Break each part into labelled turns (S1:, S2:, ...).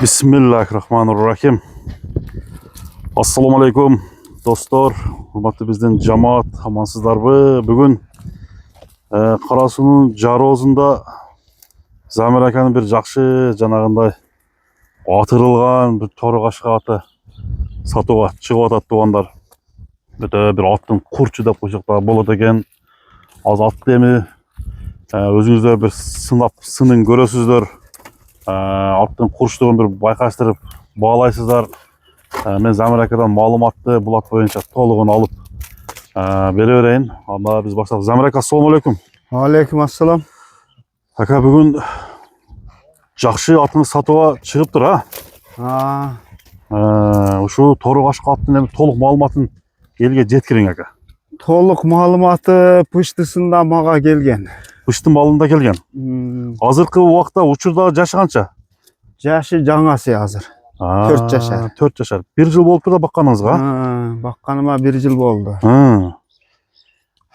S1: Bismillahirrahmanirrahim. Assalamu alaikum dostlar. Hurmatly bizden cemaat, amansızlarбы? Bugün Karasu'nun Jarozunda Zamir akanın bir жақшы жанагындай атырылған bir торығашқа аты сатуға шығып атат туғандар. Bir аттың құрчы деп қойсақта болады екен. Az атты эми өзүңүздөр bir сынап сынын көрөсүздөр. Аттың құрыштығын bir байқастырып бағалайсыздар. Мен Замир акадан маалыматты бұл ат бойынша толығын алып бере берейін. Анда біз баштадық. Замир ака, ассаламу алейкум.
S2: Алейкум ассалам.
S1: Ака, бүгін жақшы атыңыз сатуға шығып тұр, а? Ушу торығашқа аттың толық маалыматын елге жеткірің, ака.
S2: Толық маалыматы пыштысында маға келген.
S1: Пыштың малында келген. Азыркы уақытта учурда жашы қанша?
S2: Жашы жаңасы азыр. 4 жашар.
S1: 4 жашар. 1 жыл болып тұрда баққаныңызға?
S2: Баққаныма 1 жыл болды.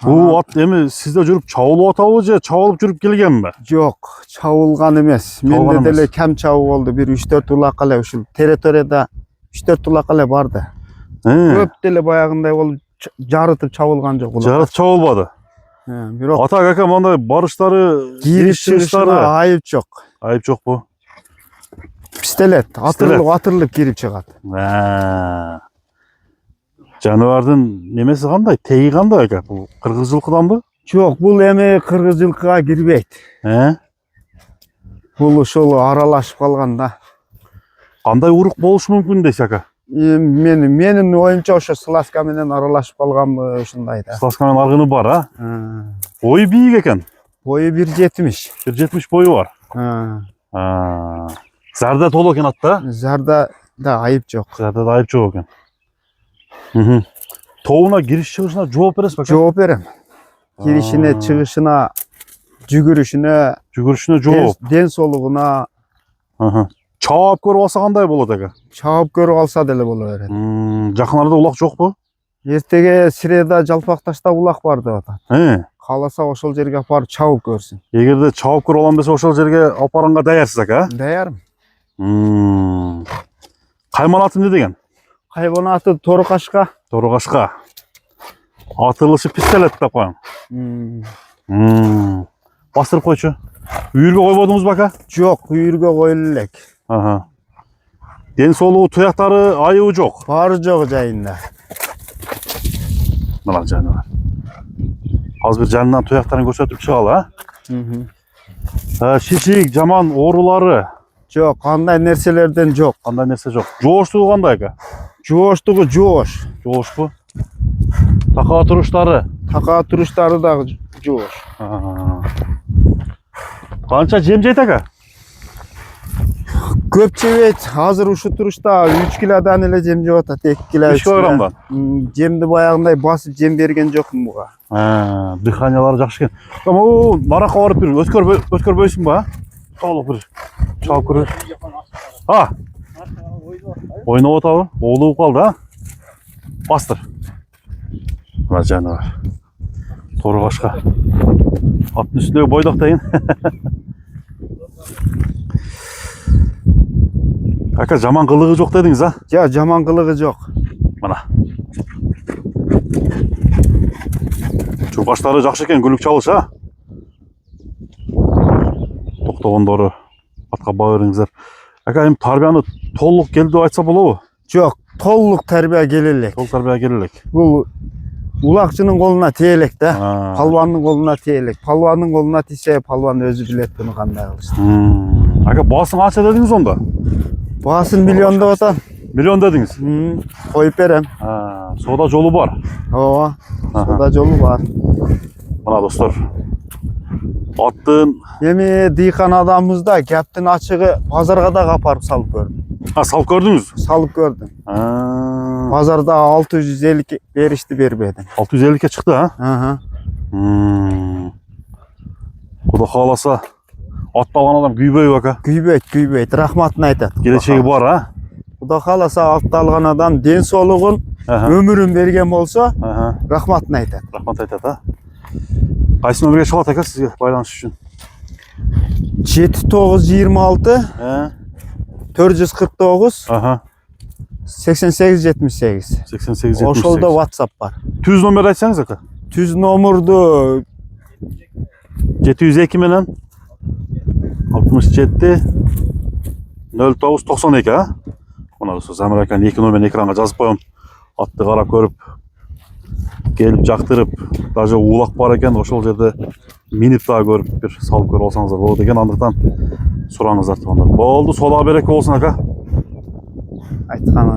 S1: Бұл ат эми сізде жүріп чауылып атабы же чауылып жүріп келген бе?
S2: Жоқ, чауылған емес. Менде деле кем чауы болды. Bir 3-4 улакале ушул территорияда 3-4 улакале барды. Көп деле баягындай болуп жарытып чауылган жок.
S1: Жарытып чауылбады. Ата ака мындай барыштары,
S2: кирип чыгыштары айып жок.
S1: Айып жок бу.
S2: Пистолет, атырылып кирип чыгат.
S1: Жаныбардын немеси кандай? Теги кандай ака? Бул кыргыз жылкыданбы?
S2: Жок, бул эми кыргыз жылкыга кирбейт. Бул ошол аралашып калган да.
S1: Кандай урук болушу мүмкүн дейсиз ака?
S2: Менин оюмча ошо сласка менен аралашып калганбы ушундай да.
S1: Сласка менен аргыны бар, а? Бою бийик экен.
S2: Бою 1.70.
S1: 1.70 бою бар. Зарда толо экен атта?
S2: Зарда да айып жок.
S1: Зарда да айып жок экен. Тобуна кириш чыгышына жооп бересиз бе?
S2: Жооп берем. Киришине, чыгышына, жүгүрүшүнө жооп. Ден соолугуна.
S1: Чаап көрүп алса кандай болот ака?
S2: Чаап көрүп алса деле боло берет.
S1: Жакын арада улак жокпу?
S2: Эртеге Сиреда Жалпак ташта улак бар деп атат. Кааласа ошол жерге апарып чаап көрсүн.
S1: Эгерде чаап көрүп алам десе ошол жерге алып барганга даярсыз ака?
S2: Даярмын.
S1: Кайман аты эмне деген?
S2: Кайман аты Торукашка.
S1: Торукашка. Атылышы пистолет деп коем. Бастырып койчу. Үйүргө койбодуңузбу ака?
S2: Жок, үйүргө коюлу элек.
S1: Ден соолугу, туяктары айыбы жок.
S2: Баары жок жайында.
S1: Мына жаныбар. Азыр бир жанынан туяктарын көрсөтүп чыгалы, а? Шишик, жаман оорулары
S2: жок, кандай нерселерден жок.
S1: Кандай нерсе жок. Жооштугу кандай ака?
S2: Жооштугу жоош.
S1: Жоошпу? Такаа туруштары?
S2: Такаа туруштары дагы жоош.
S1: Канча жем жейт ака?
S2: Көп жебейт. Азыр ушу турушта 3 килодан эле жем жеп атат. 2 кило.
S1: 5 килограммдан.
S2: Жемди баягындай басып жем берген жокмун буга.
S1: Дыханиялары жакшы экен. Наракка барып бир өткөрбөйсүңбү, а? Толук бир чалып көрөйүн. Ойноп атабы? Оолуп калды, а? Бастыр. Мына жаныбар. Торукашка. Аттын үстүндөгү бойдок дейин. Ака, жаман кылыгы жок дедиңиз, а?
S2: Жок, жаман кылыгы жок.
S1: Мына. Чуркаштары жакшы экен, күлүк чалыш, а? Токтогондору атка баа бериңиздер. Ака, эми тарбияны толук келди деп айтса болобу?
S2: Жок, толук тарбия келе элек.
S1: Толук тарбия келе элек.
S2: Бул улакчынын колуна тие элек да. Палвандын колуна тие элек. Палвандын колуна тийсе, палван өзү билет буну кандай кылышты.
S1: Ака, баасын канча дедиңиз онда?
S2: Баасын миллион деп атам.
S1: Миллион дедиңиз?
S2: Коюп берем.
S1: Соода жолу бар.
S2: Ооба. Соода жолу бар.
S1: Мына достор. Аттын
S2: эми дыйкан адамыбызда кептин ачыгы базарга да апарып салып көрдүм.
S1: Салып көрдүңүз?
S2: Салып көрдүм. Базарда 650 беришти, бербедим.
S1: 650 чыкты, а? Кудай кааласа атты алган адам күйбөйбү ака?
S2: Күйбөйт. Рахматын айтат.
S1: Келечеги бар, а?
S2: Кудай кааласа атты алган адам ден соолугун, өмүрүн берген болсо, рахматын айтат.
S1: Рахмат айтат, а? Кайсы номерге чалат ака сизге байланыш үчүн?
S2: 7926 449
S1: Aha.
S2: 88 78.
S1: 88 78.
S2: Ошолда WhatsApp бар.
S1: Түз номер айтсаңыз ака.
S2: Түз номерду
S1: 702 менен 67 09 92 а? Мына Замир аканын 2 номерин экранга жазып коем. Атты карап көрүп келип жактырып, даже улак бар экен, ошол жерде минип дагы көрүп бир салып көрүп алсаңыздар болот экен. Андыктан сураңыздар туугандар. Болду, сола береке болсун ака.
S2: айтканы